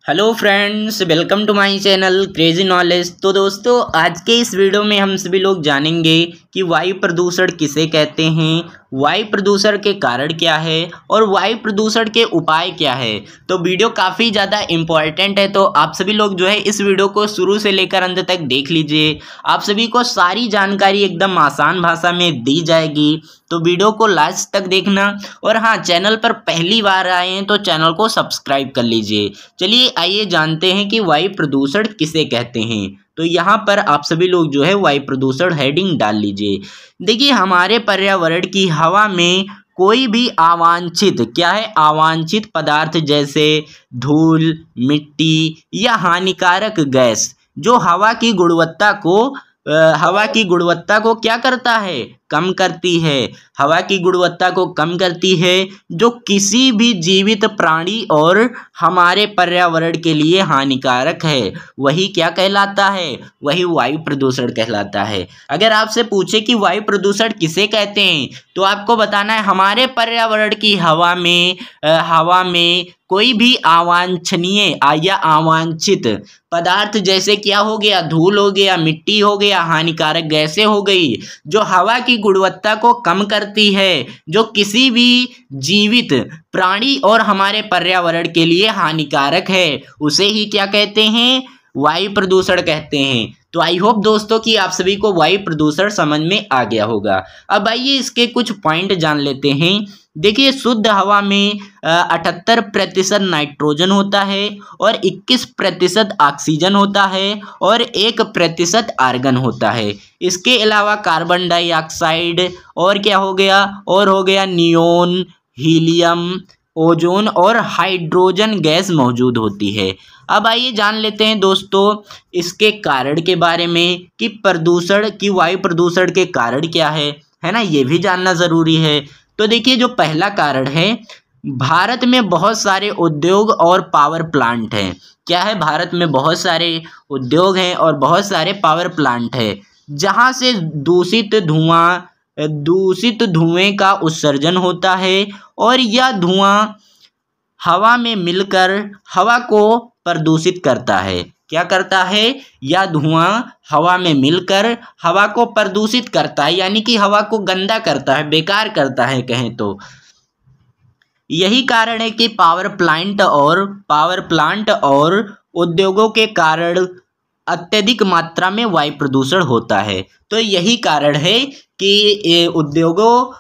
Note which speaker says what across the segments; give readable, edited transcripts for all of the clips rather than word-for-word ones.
Speaker 1: Hello friends, welcome to my channel crazy knowledge. तो दोस्तों, आज के इस वीडियो में हम सभी लोग जानेंगे कि वायु प्रदूषण किसे कहते हैं, वायु प्रदूषण के कारण क्या है और वायु प्रदूषण के उपाय क्या है। तो वीडियो काफ़ी ज़्यादा इम्पॉर्टेंट है, तो आप सभी लोग जो है इस वीडियो को शुरू से लेकर अंत तक देख लीजिए। आप सभी को सारी जानकारी एकदम आसान भाषा में दी जाएगी, तो वीडियो को लास्ट तक देखना। और हाँ, चैनल पर पहली बार आए हैं तो चैनल को सब्सक्राइब कर लीजिए। चलिए आइए जानते हैं कि वायु प्रदूषण किसे कहते हैं। तो यहाँ पर आप सभी लोग जो है वायु प्रदूषण हेडिंग डाल लीजिए। देखिए, हमारे पर्यावरण की हवा में कोई भी अवांछित अवांछित पदार्थ जैसे धूल, मिट्टी या हानिकारक गैस जो हवा की गुणवत्ता को क्या करता है, कम करती है। हवा की गुणवत्ता को कम करती है, जो किसी भी जीवित प्राणी और हमारे पर्यावरण के लिए हानिकारक है, वही क्या कहलाता है, वही वायु प्रदूषण कहलाता है। अगर आपसे पूछे कि वायु प्रदूषण किसे कहते हैं, तो आपको बताना है हमारे पर्यावरण की हवा में कोई भी अवांछनीय या अवांछित पदार्थ जैसे क्या हो गया, धूल हो गया, मिट्टी हो गया, हानिकारक गैसें हो गई, जो हवा की गुणवत्ता को कम करती है, जो किसी भी जीवित प्राणी और हमारे पर्यावरण के लिए हानिकारक है, उसे ही क्या कहते हैं, वायु प्रदूषण कहते हैं। तो आई होप दोस्तों कि आप सभी को वायु प्रदूषण समझ में आ गया होगा। अब आइए इसके कुछ पॉइंट जान लेते हैं। देखिए, शुद्ध हवा में 78% नाइट्रोजन होता है और 21% ऑक्सीजन होता है और 1% आर्गन होता है। इसके अलावा कार्बन डाइऑक्साइड और क्या हो गया, और हो गया नियोन, हीलियम, ओजोन और हाइड्रोजन गैस मौजूद होती है। अब आइए जान लेते हैं दोस्तों इसके कारण के बारे में कि वायु प्रदूषण के कारण क्या है ना, ये भी जानना ज़रूरी है। तो देखिए, जो पहला कारण है, भारत में बहुत सारे उद्योग और पावर प्लांट हैं। क्या है, भारत में बहुत सारे उद्योग हैं और बहुत सारे पावर प्लांट हैं, जहाँ से दूषित धुएं का उत्सर्जन होता है और यह धुआं हवा में मिलकर हवा को प्रदूषित करता है। क्या करता है, यह धुआं हवा में मिलकर हवा को प्रदूषित करता है, यानी कि हवा को गंदा करता है, बेकार करता है कहें तो। यही कारण है कि पावर प्लांट और उद्योगों के कारण अत्यधिक मात्रा में वायु प्रदूषण होता है। तो यही कारण है कि उद्योगों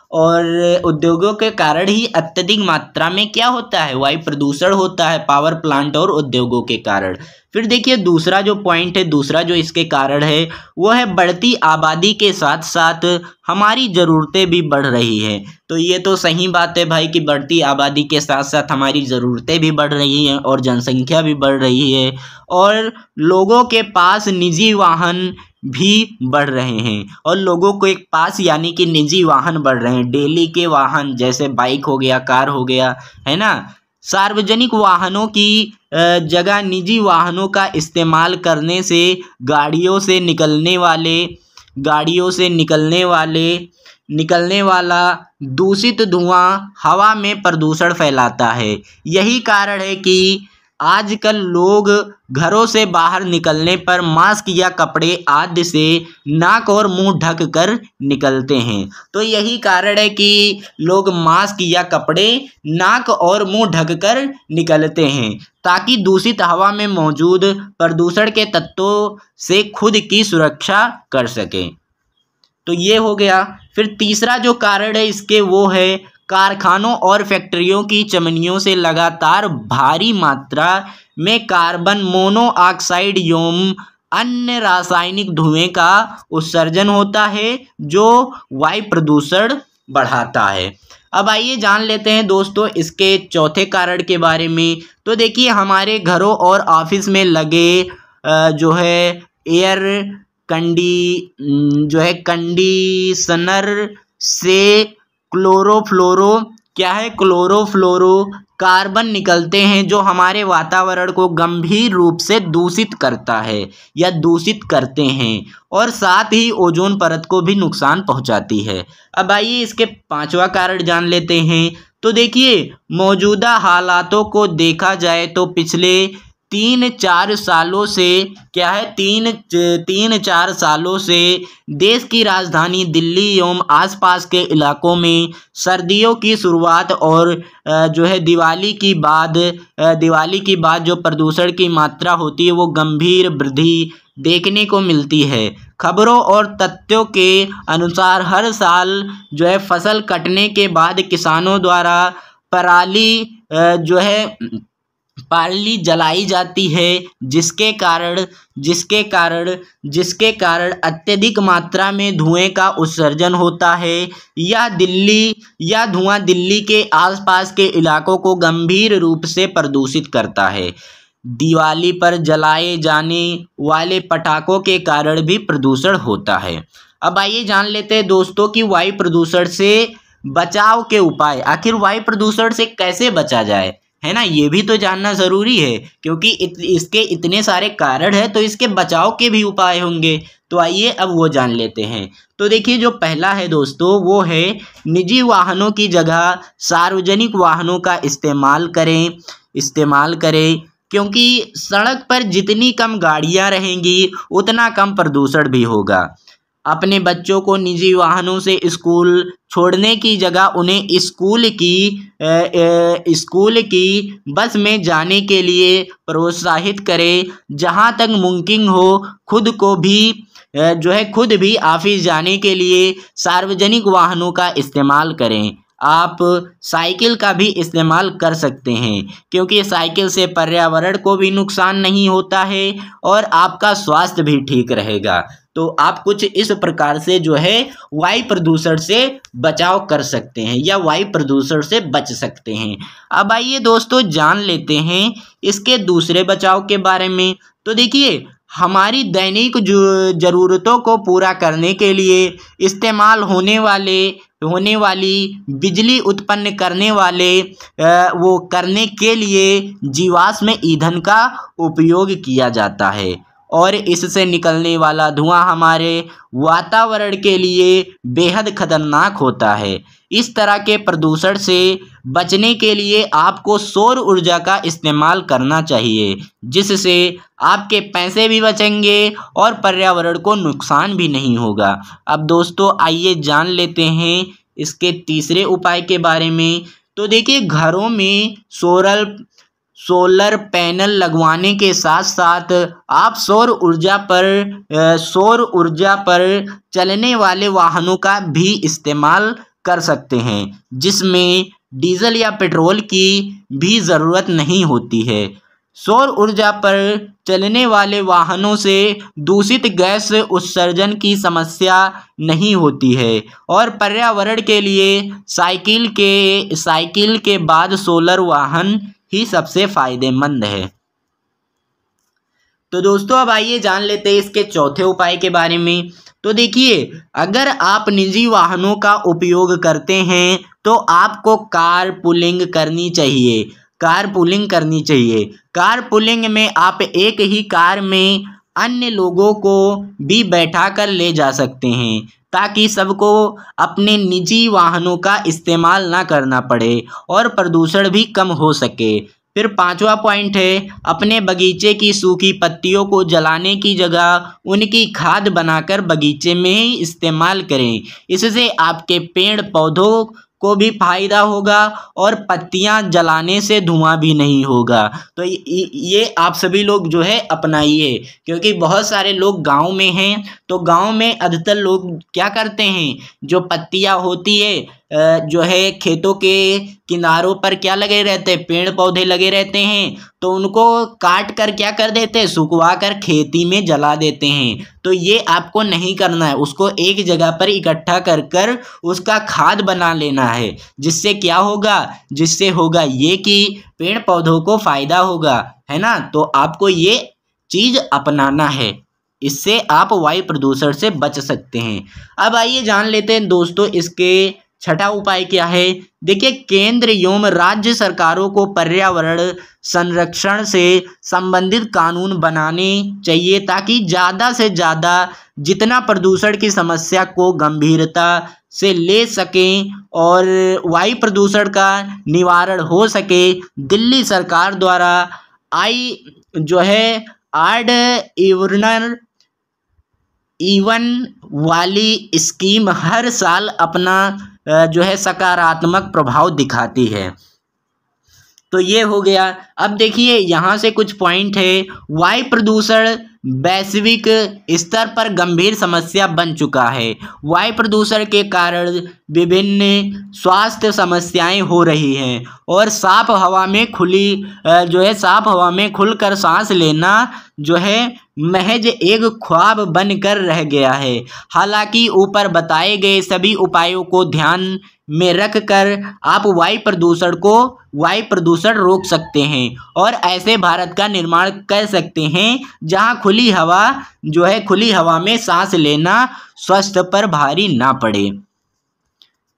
Speaker 1: के कारण ही अत्यधिक मात्रा में क्या होता है, वायु प्रदूषण होता है, पावर प्लांट और उद्योगों के कारण। फिर देखिए, दूसरा जो पॉइंट है, दूसरा जो इसके कारण है, वो है बढ़ती आबादी के साथ साथ हमारी ज़रूरतें भी बढ़ रही हैं। तो ये तो सही बात है भाई कि बढ़ती आबादी के साथ साथ हमारी ज़रूरतें भी बढ़ रही हैं और जनसंख्या भी बढ़ रही है, और लोगों के पास निजी वाहन भी बढ़ रहे हैं, और लोगों के पास यानी कि निजी वाहन बढ़ रहे हैं। डेली के वाहन जैसे बाइक हो गया, कार हो गया, है ना। सार्वजनिक वाहनों की जगह निजी वाहनों का इस्तेमाल करने से गाड़ियों से निकलने वाला दूषित धुआं हवा में प्रदूषण फैलाता है। यही कारण है कि आजकल लोग घरों से बाहर निकलने पर मास्क या कपड़े आदि से नाक और मुंह ढक कर निकलते हैं। तो यही कारण है कि लोग मास्क या कपड़े नाक और मुंह ढक कर निकलते हैं, ताकि दूषित हवा में मौजूद प्रदूषण के तत्वों से खुद की सुरक्षा कर सकें। तो ये हो गया। फिर तीसरा जो कारण है इसके, वो है कारखानों और फैक्ट्रियों की चिमनियों से लगातार भारी मात्रा में कार्बन मोनोऑक्साइड एवं अन्य रासायनिक धुएं का उत्सर्जन होता है, जो वायु प्रदूषण बढ़ाता है। अब आइए जान लेते हैं दोस्तों इसके चौथे कारण के बारे में। तो देखिए, हमारे घरों और ऑफिस में लगे जो है कंडीशनर से क्लोरोफ्लोरो कार्बन निकलते हैं, जो हमारे वातावरण को गंभीर रूप से दूषित करता है या दूषित करते हैं, और साथ ही ओजोन परत को भी नुकसान पहुंचाती है। अब आइए इसके पांचवा कारण जान लेते हैं। तो देखिए, मौजूदा हालातों को देखा जाए तो पिछले 3-4 सालों से क्या है 3-4 सालों से देश की राजधानी दिल्ली एवं आसपास के इलाकों में सर्दियों की शुरुआत और जो है दिवाली की बाद जो प्रदूषण की मात्रा होती है वो गंभीर वृद्धि देखने को मिलती है। खबरों और तथ्यों के अनुसार हर साल जो है फसल कटने के बाद किसानों द्वारा पराली जलाई जाती है, जिसके कारण अत्यधिक मात्रा में धुएं का उत्सर्जन होता है। यह धुआं दिल्ली के आसपास के इलाकों को गंभीर रूप से प्रदूषित करता है। दिवाली पर जलाए जाने वाले पटाखों के कारण भी प्रदूषण होता है। अब आइए जान लेते हैं दोस्तों कि वायु प्रदूषण से बचाव के उपाय। आखिर वायु प्रदूषण से कैसे बचा जाए, है ना, ये भी तो जानना ज़रूरी है, क्योंकि इसके इतने सारे कारण हैं तो इसके बचाव के भी उपाय होंगे। तो आइए अब वो जान लेते हैं। तो देखिए, जो पहला है दोस्तों वो है निजी वाहनों की जगह सार्वजनिक वाहनों का इस्तेमाल करें, क्योंकि सड़क पर जितनी कम गाड़ियां रहेंगी उतना कम प्रदूषण भी होगा। अपने बच्चों को निजी वाहनों से स्कूल छोड़ने की जगह उन्हें स्कूल की बस में जाने के लिए प्रोत्साहित करें। जहां तक मुमकिन हो खुद भी ऑफिस जाने के लिए सार्वजनिक वाहनों का इस्तेमाल करें। आप साइकिल का भी इस्तेमाल कर सकते हैं, क्योंकि साइकिल से पर्यावरण को भी नुकसान नहीं होता है और आपका स्वास्थ्य भी ठीक रहेगा। तो आप कुछ इस प्रकार से जो है वायु प्रदूषण से बचाव कर सकते हैं या वायु प्रदूषण से बच सकते हैं। अब आइए दोस्तों जान लेते हैं इसके दूसरे बचाव के बारे में। तो देखिए, हमारी दैनिक ज़रूरतों को पूरा करने के लिए इस्तेमाल होने वाली बिजली उत्पन्न करने के लिए जीवाश्म ईंधन का उपयोग किया जाता है और इससे निकलने वाला धुआं हमारे वातावरण के लिए बेहद खतरनाक होता है। इस तरह के प्रदूषण से बचने के लिए आपको सौर ऊर्जा का इस्तेमाल करना चाहिए, जिससे आपके पैसे भी बचेंगे और पर्यावरण को नुकसान भी नहीं होगा। अब दोस्तों आइए जान लेते हैं इसके तीसरे उपाय के बारे में। तो देखिए, घरों में सोलर पैनल लगवाने के साथ साथ आप सौर ऊर्जा पर चलने वाले वाहनों का भी इस्तेमाल कर सकते हैं, जिसमें डीजल या पेट्रोल की भी ज़रूरत नहीं होती है। सौर ऊर्जा पर चलने वाले वाहनों से दूषित गैस उत्सर्जन की समस्या नहीं होती है और पर्यावरण के लिए साइकिल के बाद सोलर वाहन ही सबसे फायदेमंद है। तो दोस्तों अब आइए जान लेते हैं इसके चौथे उपाय के बारे में। तो देखिए, अगर आप निजी वाहनों का उपयोग करते हैं तो आपको कारपूलिंग करनी चाहिए। कारपूलिंग में आप एक ही कार में अन्य लोगों को भी बैठा कर ले जा सकते हैं, ताकि सबको अपने निजी वाहनों का इस्तेमाल ना करना पड़े और प्रदूषण भी कम हो सके। फिर पांचवा पॉइंट है, अपने बगीचे की सूखी पत्तियों को जलाने की जगह उनकी खाद बनाकर बगीचे में ही इस्तेमाल करें। इससे आपके पेड़ पौधों को भी फायदा होगा और पत्तियां जलाने से धुआं भी नहीं होगा। तो ये आप सभी लोग जो है अपनाइए, क्योंकि बहुत सारे लोग गांव में हैं, तो गांव में अधिकतर लोग क्या करते हैं, जो पत्तियां होती है जो है खेतों के किनारों पर क्या लगे रहते हैं, पेड़ पौधे लगे रहते हैं, तो उनको काट कर क्या कर देते हैं, सुखवा कर खेती में जला देते हैं। तो ये आपको नहीं करना है, उसको एक जगह पर इकट्ठा कर कर उसका खाद बना लेना है। जिससे क्या होगा, जिससे होगा ये कि पेड़ पौधों को फायदा होगा, है ना। तो आपको ये चीज़ अपनाना है, इससे आप वायु प्रदूषण से बच सकते हैं। अब आइए जान लेते हैं दोस्तों इसके छठा उपाय क्या है। देखिए, केंद्र एवं राज्य सरकारों को पर्यावरण संरक्षण से संबंधित कानून बनाने चाहिए, ताकि ज़्यादा से ज़्यादा जितना प्रदूषण की समस्या को गंभीरता से ले सकें और वायु प्रदूषण का निवारण हो सके। दिल्ली सरकार द्वारा जो है ऑड इवन वाली स्कीम हर साल अपना जो है सकारात्मक प्रभाव दिखाती है। तो ये हो गया। अब देखिए यहाँ से कुछ पॉइंट है। वायु प्रदूषण वैश्विक स्तर पर गंभीर समस्या बन चुका है। वायु प्रदूषण के कारण विभिन्न स्वास्थ्य समस्याएं हो रही हैं और साफ हवा में खुलकर सांस लेना जो है महज एक ख्वाब बनकर रह गया है। हालांकि ऊपर बताए गए सभी उपायों को ध्यान में रखकर आप वायु प्रदूषण रोक सकते हैं और ऐसे भारत का निर्माण कर सकते हैं जहां खुली हवा में सांस लेना स्वास्थ्य पर भारी ना पड़े।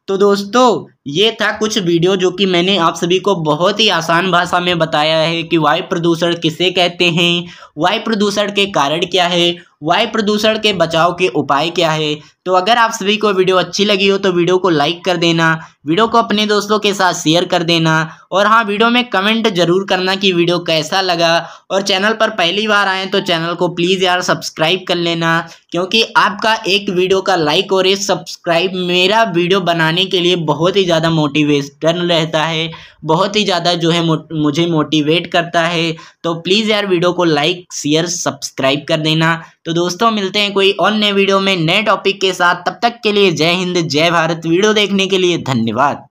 Speaker 1: तो दोस्तों ये था कुछ वीडियो जो कि मैंने आप सभी को बहुत ही आसान भाषा में बताया है कि वायु प्रदूषण किसे कहते हैं, वायु प्रदूषण के कारण क्या है, वायु प्रदूषण के बचाव के उपाय क्या है। तो अगर आप सभी को वीडियो अच्छी लगी हो तो वीडियो को लाइक कर देना, वीडियो को अपने दोस्तों के साथ शेयर कर देना और हाँ, वीडियो में कमेंट जरूर करना कि वीडियो कैसा लगा। और चैनल पर पहली बार आए तो चैनल को प्लीज़ यार सब्सक्राइब कर लेना, क्योंकि आपका एक वीडियो का लाइक और एक सब्सक्राइब मेरा वीडियो बनाने के लिए बहुत ही ज़्यादा मोटिवेशन रहता है, बहुत ही ज़्यादा जो है मुझे मोटिवेट करता है। तो प्लीज़ यार वीडियो को लाइक शेयर सब्सक्राइब कर देना। तो दोस्तों मिलते हैं कोई और नए वीडियो में नए टॉपिक के साथ। तब तक के लिए जय हिंद जय भारत। वीडियो देखने के लिए धन्यवाद।